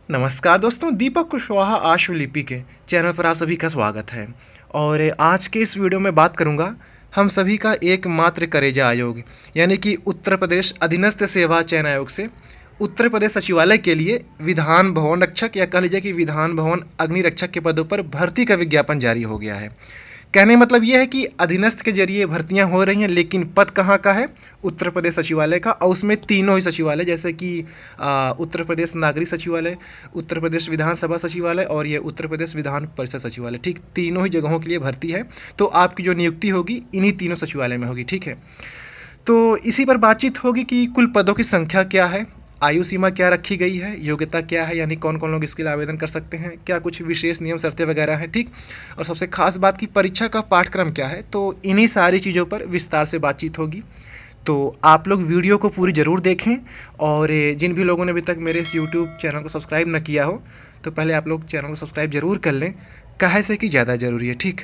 नमस्कार दोस्तों, दीपक कुशवाहा आशुलिपि के चैनल पर आप सभी का स्वागत है। और आज के इस वीडियो में बात करूंगा हम सभी का एकमात्र करेजा आयोग यानी कि उत्तर प्रदेश अधीनस्थ सेवा चयन आयोग से उत्तर प्रदेश सचिवालय के लिए विधान भवन रक्षक या कह लीजिए कि विधान भवन अग्नि रक्षक के पदों पर भर्ती का विज्ञापन जारी हो गया है। कहने मतलब ये है कि अधीनस्थ के जरिए भर्तियां हो रही हैं, लेकिन पद कहाँ का है? उत्तर प्रदेश सचिवालय का, और उसमें तीनों ही सचिवालय जैसे कि उत्तर प्रदेश नागरिक सचिवालय, उत्तर प्रदेश विधानसभा सचिवालय और ये उत्तर प्रदेश विधान परिषद सचिवालय। ठीक, तीनों ही जगहों के लिए भर्ती है। तो आपकी जो नियुक्ति होगी इन्हीं तीनों सचिवालय में होगी। ठीक है, तो इसी पर बातचीत होगी कि कुल पदों की संख्या क्या है, आयु सीमा क्या रखी गई है, योग्यता क्या है, यानी कौन कौन लोग इसके लिए आवेदन कर सकते हैं, क्या कुछ विशेष नियम शर्तें वगैरह हैं। ठीक, और सबसे खास बात की परीक्षा का पाठ्यक्रम क्या है। तो इन्हीं सारी चीज़ों पर विस्तार से बातचीत होगी। तो आप लोग वीडियो को पूरी ज़रूर देखें, और जिन भी लोगों ने अभी तक मेरे इस यूट्यूब चैनल को सब्सक्राइब न किया हो तो पहले आप लोग चैनल को सब्सक्राइब ज़रूर कर लें, काहे से कि ज़्यादा ज़रूरी है। ठीक,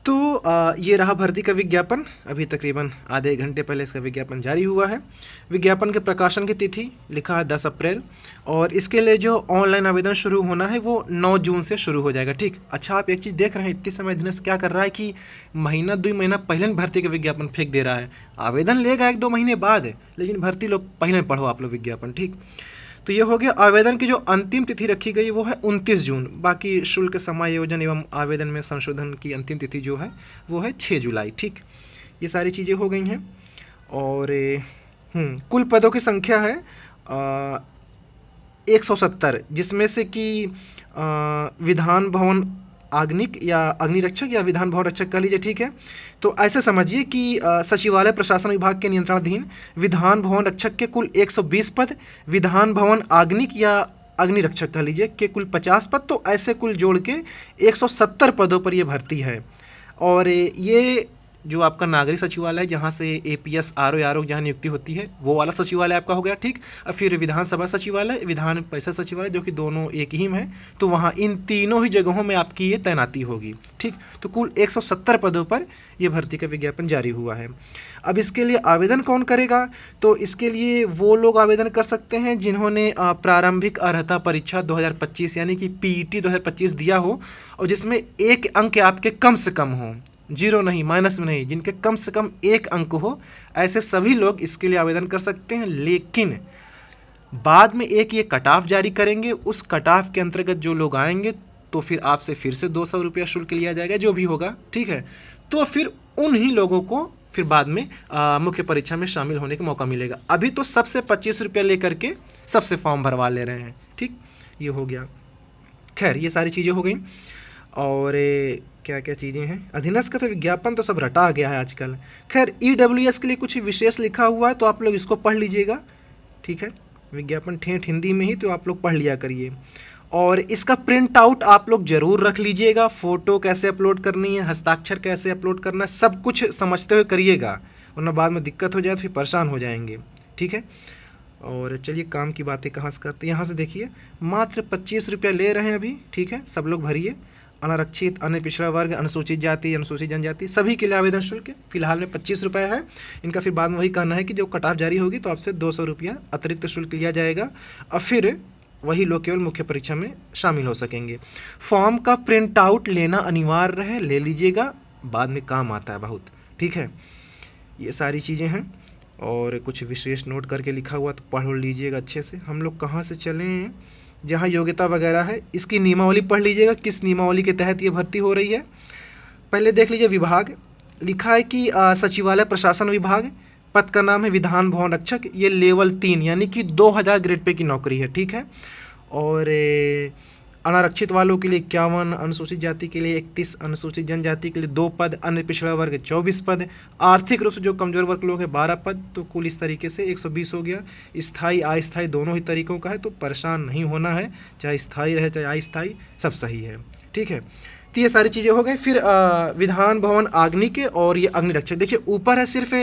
तो ये रहा भर्ती का विज्ञापन। अभी तकरीबन आधे घंटे पहले इसका विज्ञापन जारी हुआ है। विज्ञापन के प्रकाशन की तिथि लिखा है 10 अप्रैल, और इसके लिए जो ऑनलाइन आवेदन शुरू होना है वो 9 जून से शुरू हो जाएगा। ठीक, अच्छा, आप एक चीज़ देख रहे हैं, इतने समय अधीनस्थ क्या कर रहा है कि महीना 2 महीना पहले भर्ती का विज्ञापन फेंक दे रहा है। आवेदन लेगा 1-2 महीने बाद, लेकिन भर्ती लोग पहले पढ़ो आप लोग विज्ञापन। ठीक, तो ये हो गया। आवेदन की जो अंतिम तिथि रखी गई वो है 29 जून। बाकी शुल्क समायोजन एवं आवेदन में संशोधन की अंतिम तिथि जो है वो है 6 जुलाई। ठीक, ये सारी चीज़ें हो गई हैं। और कुल पदों की संख्या है 170, जिसमें से कि विधान भवन आग्निक या अग्निरक्षक या विधान भवन रक्षक कह लीजिए। ठीक है, तो ऐसे समझिए कि सचिवालय प्रशासन विभाग के नियंत्रणाधीन विधान भवन रक्षक के कुल 120 पद, विधान भवन आग्निक या अग्निरक्षक कह लीजिए के कुल 50 पद, तो ऐसे कुल जोड़ के 170 पदों पर ये भर्ती है। और ये जो आपका नागरिक सचिवालय जहाँ से APS RO जहाँ नियुक्ति होती है वो वाला सचिवालय आपका हो गया। ठीक, और फिर विधानसभा सचिवालय, विधान परिषद सचिवालय, जो कि दोनों एक ही में, तो वहाँ इन तीनों ही जगहों में आपकी ये तैनाती होगी। ठीक, तो कुल 170 पदों पर ये भर्ती का विज्ञापन जारी हुआ है। अब इसके लिए आवेदन कौन करेगा? तो इसके लिए वो लोग आवेदन कर सकते हैं जिन्होंने प्रारंभिक अर्हता परीक्षा 2025 यानी कि PET 2025 दिया हो, और जिसमें 1 अंक आपके कम से कम हो, 0 नहीं, माइनस में नहीं, जिनके कम से कम 1 अंक हो, ऐसे सभी लोग इसके लिए आवेदन कर सकते हैं। लेकिन बाद में एक ये कट ऑफ जारी करेंगे, उस कट ऑफ के अंतर्गत जो लोग आएंगे तो फिर आपसे फिर से 200 रुपया शुल्क लिया जाएगा, जो भी होगा। ठीक है, तो फिर उन्हीं लोगों को फिर बाद में मुख्य परीक्षा में शामिल होने का मौका मिलेगा। अभी तो सबसे 25 रुपया लेकर के सबसे फॉर्म भरवा ले रहे हैं। ठीक, ये हो गया। खैर, ये सारी चीज़ें हो गई। और क्या क्या चीज़ें हैं, अधीनस्थ का तो विज्ञापन तो सब रटा गया है आजकल। खैर, EWS के लिए कुछ विशेष लिखा हुआ है, तो आप लोग इसको पढ़ लीजिएगा। ठीक है, विज्ञापन ठेठ हिंदी में ही, तो आप लोग पढ़ लिया करिए। और इसका प्रिंट आउट आप लोग ज़रूर रख लीजिएगा। फ़ोटो कैसे अपलोड करनी है, हस्ताक्षर कैसे अपलोड करना है, सब कुछ समझते हुए करिएगा, वरना बाद में दिक्कत हो जाए तो फिर परेशान हो जाएंगे। ठीक है, और चलिए काम की बातें कहाँ से करते हैं, यहाँ से देखिए, मात्र 25 रुपया ले रहे हैं अभी। ठीक है, सब लोग भरिए। अनारक्षित, अन्य पिछड़ा वर्ग, अनुसूचित जाति, अनुसूचित जनजाति, सभी के लिए आवेदन शुल्क फिलहाल में 25 रुपये है। इनका फिर बाद में वही कहना है कि जो कट ऑफ जारी होगी तो आपसे 200 रुपया अतिरिक्त शुल्क लिया जाएगा, और फिर वही लोग केवल मुख्य परीक्षा में शामिल हो सकेंगे। फॉर्म का प्रिंट आउट लेना अनिवार्य है, ले लीजिएगा, बाद में काम आता है बहुत। ठीक है, ये सारी चीज़ें हैं। और कुछ विशेष नोट करके लिखा हुआ तो पढ़ लीजिएगा अच्छे से। हम लोग कहाँ से चलें, जहाँ योग्यता वगैरह है इसकी नियमावली पढ़ लीजिएगा, किस नियमावली के तहत ये भर्ती हो रही है। पहले देख लीजिए, विभाग लिखा है कि सचिवालय प्रशासन विभाग, पद का नाम है विधान भवन रक्षक, ये लेवल 3 यानी कि 2000 ग्रेड पे की नौकरी है। ठीक है, और अनारक्षित वालों के लिए 51, अनुसूचित जाति के लिए 31, अनुसूचित जनजाति के लिए 2 पद, अन्य पिछड़ा वर्ग 24 पद, आर्थिक रूप से जो कमजोर वर्ग लोग हैं 12 पद, तो कुल इस तरीके से 120 हो गया। स्थायी अस्थायी दोनों ही तरीकों का है, तो परेशान नहीं होना है, चाहे स्थायी रहे चाहे अस्थायी, सब सही है। ठीक है, तो ये सारी चीज़ें हो गई। फिर विधान भवन आग्निक और ये अग्निरक्षक, देखिए ऊपर है सिर्फ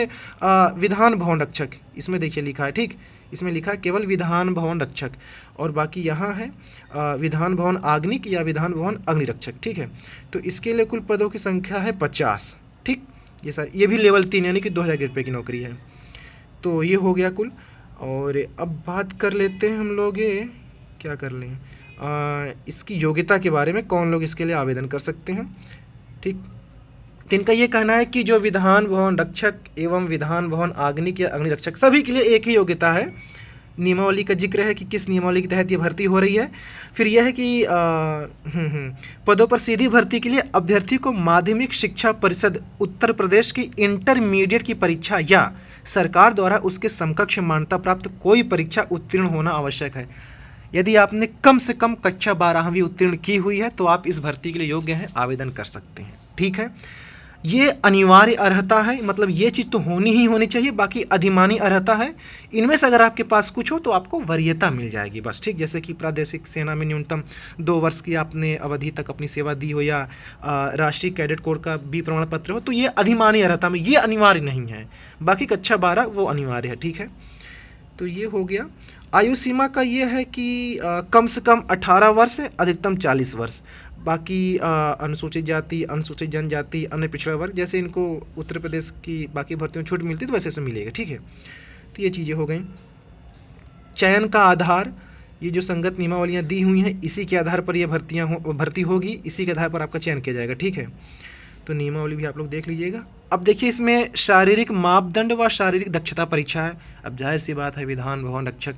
विधान भवन रक्षक, इसमें देखिए लिखा है। ठीक, इसमें लिखा है केवल विधान भवन रक्षक, और बाकी यहाँ है विधान भवन आग्निक या विधान भवन अग्निरक्षक। ठीक है, तो इसके लिए कुल पदों की संख्या है 50। ठीक, ये भी लेवल 3 यानी कि 2000 ग्रेड पे की नौकरी है। तो ये हो गया कुल। और अब बात कर लेते हैं हम लोग, ये क्या कर लें, इसकी योग्यता के बारे में, कौन लोग इसके लिए आवेदन कर सकते हैं। ठीक, तो इनका ये कहना है कि जो विधान भवन रक्षक एवं विधान भवन आगनिक या अग्निरक्षक सभी के लिए एक ही योग्यता है। नियमावली का जिक्र है कि किस नियमावली के तहत ये भर्ती हो रही है। फिर यह है कि पदों पर सीधी भर्ती के लिए अभ्यर्थी को माध्यमिक शिक्षा परिषद उत्तर प्रदेश की इंटरमीडिएट की परीक्षा या सरकार द्वारा उसके समकक्ष मान्यता प्राप्त कोई परीक्षा उत्तीर्ण होना आवश्यक है। यदि आपने कम से कम कक्षा 12वीं उत्तीर्ण की हुई है तो आप इस भर्ती के लिए योग्य हैं, आवेदन कर सकते हैं। ठीक है, ये अनिवार्य अर्हता है, मतलब ये चीज़ तो होनी ही होनी चाहिए, बाकी अधिमानी अर्हता है। इनमें से अगर आपके पास कुछ हो तो आपको वरीयता मिल जाएगी बस। ठीक, जैसे कि प्रादेशिक सेना में न्यूनतम 2 वर्ष की आपने अवधि तक अपनी सेवा दी हो, या राष्ट्रीय कैडेट कोर का भी प्रमाण पत्र हो, तो ये अधिमानी अर्हता में, ये अनिवार्य नहीं है। बाकी कक्षा 12 वो अनिवार्य है। ठीक है, तो ये हो गया। आयु सीमा का ये है कि कम से कम 18 वर्ष, अधिकतम 40 वर्ष। बाकी अनुसूचित जाति, अनुसूचित जनजाति, अन्य पिछड़ा वर्ग, जैसे इनको उत्तर प्रदेश की बाकी भर्तियों में छूट मिलती है तो वैसे इसमें मिलेगा। ठीक है, तो ये चीज़ें हो गई। चयन का आधार, ये जो संगत नियमावलियाँ दी हुई हैं इसी के आधार पर ये भर्ती होगी, इसी के आधार पर आपका चयन किया जाएगा। ठीक है, तो नियमावली भी आप लोग देख लीजिएगा। अब देखिए, इसमें शारीरिक मापदंड व शारीरिक दक्षता परीक्षा है। अब जाहिर सी बात है, विधान भवन रक्षक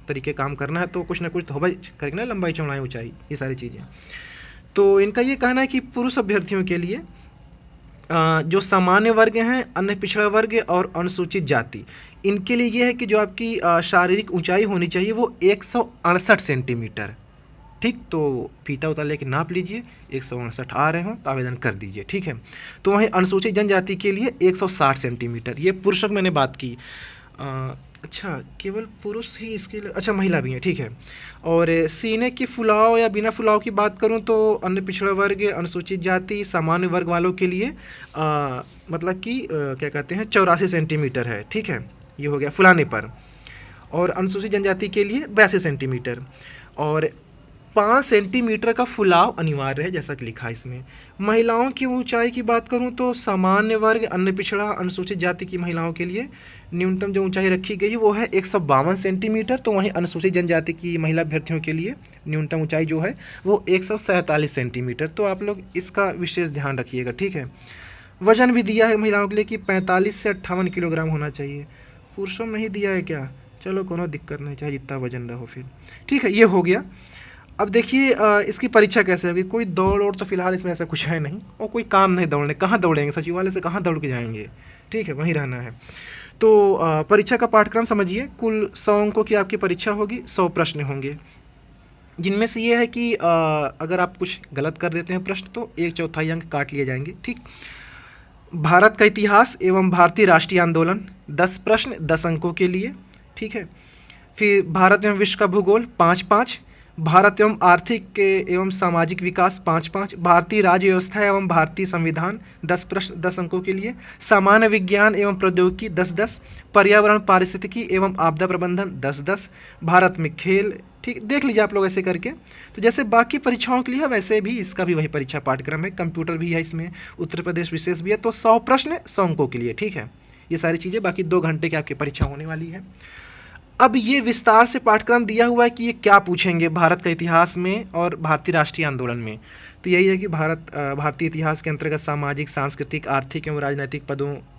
तरीके काम करना है तो कुछ ना कुछ तो होगा करेंगे ना, लंबाई चौड़ाई ऊंचाई ये सारी चीज़ें। तो इनका ये कहना है कि पुरुष अभ्यर्थियों के लिए जो सामान्य वर्ग हैं, अन्य पिछड़ा वर्ग और अनुसूचित जाति, इनके लिए ये है कि जो आपकी शारीरिक ऊंचाई होनी चाहिए वो 168 सेंटीमीटर। ठीक, तो फीता उतार लेके नाप लीजिए, 168 आ रहे हो तो आवेदन कर दीजिए। ठीक है, तो वहीं अनुसूचित जनजाति के लिए 160 सेंटीमीटर, ये पुरुषों की मैंने बात की। अच्छा, केवल पुरुष ही इसके लिए, अच्छा महिला भी है। ठीक है, और सीने की फुलाव या बिना फुलाव की बात करूं तो अन्य पिछड़ा वर्ग, अनुसूचित जाति, सामान्य वर्ग वालों के लिए मतलब कि क्या कहते हैं 84 सेंटीमीटर है। ठीक है, ये हो गया फुलाने पर। और अनुसूचित जनजाति के लिए 82 सेंटीमीटर और 5 सेंटीमीटर का फुलाव अनिवार्य है, जैसा कि लिखा है इसमें। महिलाओं की ऊंचाई की बात करूं तो सामान्य वर्ग, अन्य पिछड़ा, अनुसूचित जाति की महिलाओं के लिए न्यूनतम जो ऊंचाई रखी गई है वो है 152 सेंटीमीटर। तो वहीं अनुसूचित जनजाति की महिला अभ्यर्थियों के लिए न्यूनतम ऊंचाई जो है वो 147 सेंटीमीटर। तो आप लोग इसका विशेष ध्यान रखिएगा। ठीक है, वजन भी दिया है महिलाओं के लिए कि 45 से 58 किलोग्राम होना चाहिए। पुरुषों में नहीं दिया है क्या? चलो कोनो दिक्कत नहीं, चाहे जितना वजन रहो फिर। ठीक है, ये हो गया। अब देखिए इसकी परीक्षा कैसे होगी। कोई दौड़ और तो फिलहाल इसमें ऐसा कुछ है नहीं, और कोई काम नहीं दौड़ने, कहाँ दौड़ेंगे, सचिवालय से कहाँ दौड़ के जाएंगे। ठीक है, वहीं रहना है। तो परीक्षा का पाठ्यक्रम समझिए। कुल 100 अंकों की आपकी परीक्षा होगी, 100 प्रश्न होंगे, जिनमें से ये है कि अगर आप कुछ गलत कर देते हैं प्रश्न तो 1/4 अंक काट लिए जाएंगे। ठीक, भारत का इतिहास एवं भारतीय राष्ट्रीय आंदोलन 10 प्रश्न 10 अंकों के लिए। ठीक है, फिर भारत एवं विश्व का भूगोल 5-5, भारत एवं आर्थिक एवं सामाजिक विकास 5-5, भारतीय राज्य व्यवस्था एवं भारतीय संविधान 10 प्रश्न 10 अंकों के लिए, सामान्य विज्ञान एवं प्रौद्योगिकी 10-10, पर्यावरण पारिस्थितिकी एवं आपदा प्रबंधन 10-10, भारत में खेल। ठीक, देख लीजिए आप लोग ऐसे करके। तो जैसे बाकी परीक्षाओं के लिए है वैसे भी इसका भी वही परीक्षा पाठ्यक्रम है, कंप्यूटर भी है इसमें, उत्तर प्रदेश विशेष भी है। तो 100 प्रश्न 100 अंकों के लिए। ठीक है, ये सारी चीज़ें, बाकी 2 घंटे की आपकी परीक्षा होने वाली है। अब ये विस्तार से पाठ्यक्रम दिया हुआ है कि ये क्या पूछेंगे भारत का इतिहास में और भारतीय राष्ट्रीय आंदोलन में। तो यही है कि भारतीय इतिहास के अंतर्गत सामाजिक, सांस्कृतिक, आर्थिक एवं राजनीतिक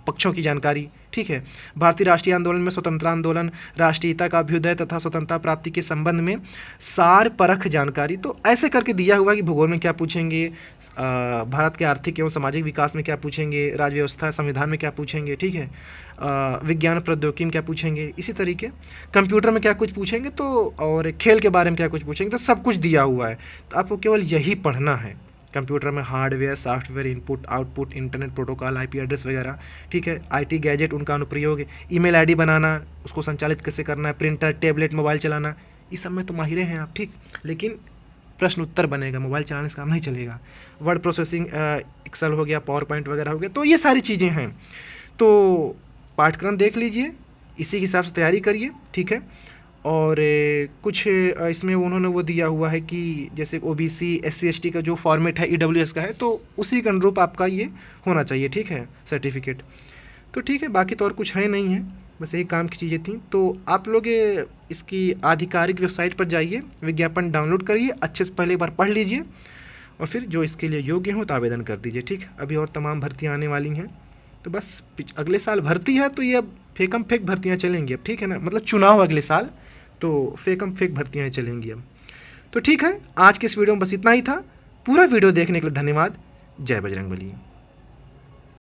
पक्षों की जानकारी। ठीक है, भारतीय राष्ट्रीय आंदोलन में स्वतंत्रता आंदोलन, राष्ट्रीयता का अभ्युदय तथा स्वतंत्रता प्राप्ति के संबंध में सार परख जानकारी। तो ऐसे करके दिया हुआ है कि भूगोल में क्या पूछेंगे, भारत के आर्थिक एवं सामाजिक विकास में क्या पूछेंगे, राज्य व्यवस्था संविधान में क्या पूछेंगे। ठीक है, विज्ञान प्रौद्योगिकी में क्या पूछेंगे, इसी तरीके कंप्यूटर में क्या कुछ पूछेंगे, तो और खेल के बारे में क्या कुछ पूछेंगे। तो सब कुछ दिया हुआ है, तो आपको केवल यही पढ़ना है। कंप्यूटर में hardware, software, input output, internet protocol, IP address वगैरह। ठीक है, आईटी गैजेट, उनका अनुप्रयोग, ईमेल आईडी बनाना, उसको संचालित कैसे करना है, प्रिंटर, टैबलेट, मोबाइल चलाना, इस सब में तो माहिर हैं आप। ठीक, लेकिन प्रश्न उत्तर बनेगा, मोबाइल चलाने से काम नहीं चलेगा। वर्ड प्रोसेसिंग, एक्सेल हो गया, पावर पॉइंट वगैरह हो गया, तो ये सारी चीज़ें हैं। तो पाठ्यक्रम देख लीजिए, इसी के हिसाब से तैयारी करिए। ठीक है, और कुछ इसमें उन्होंने वो दिया हुआ है कि जैसे ओबीसी SC ST का जो फॉर्मेट है EWS का है, तो उसी के अनुरूप आपका ये होना चाहिए, ठीक है, सर्टिफिकेट। तो ठीक है, बाकी तो और कुछ है नहीं है, बस यही काम की चीज़ें थी। तो आप लोग इसकी आधिकारिक वेबसाइट पर जाइए, विज्ञापन डाउनलोड करिए, अच्छे से पहले एक बार पढ़ लीजिए और फिर जो इसके लिए योग्य हो तो आवेदन कर दीजिए, ठीक। अभी और तमाम भर्तियाँ आने वाली हैं, तो बस अगले साल भर्ती है तो ये अब फेकम फेक भर्तियाँ चलेंगी अब, ठीक है ना, मतलब चुनाव अगले साल, तो फेकम फेक भर्तियाँ चलेंगी अब। तो ठीक है, आज के इस वीडियो में बस इतना ही था। पूरा वीडियो देखने के लिए धन्यवाद। जय बजरंगबली।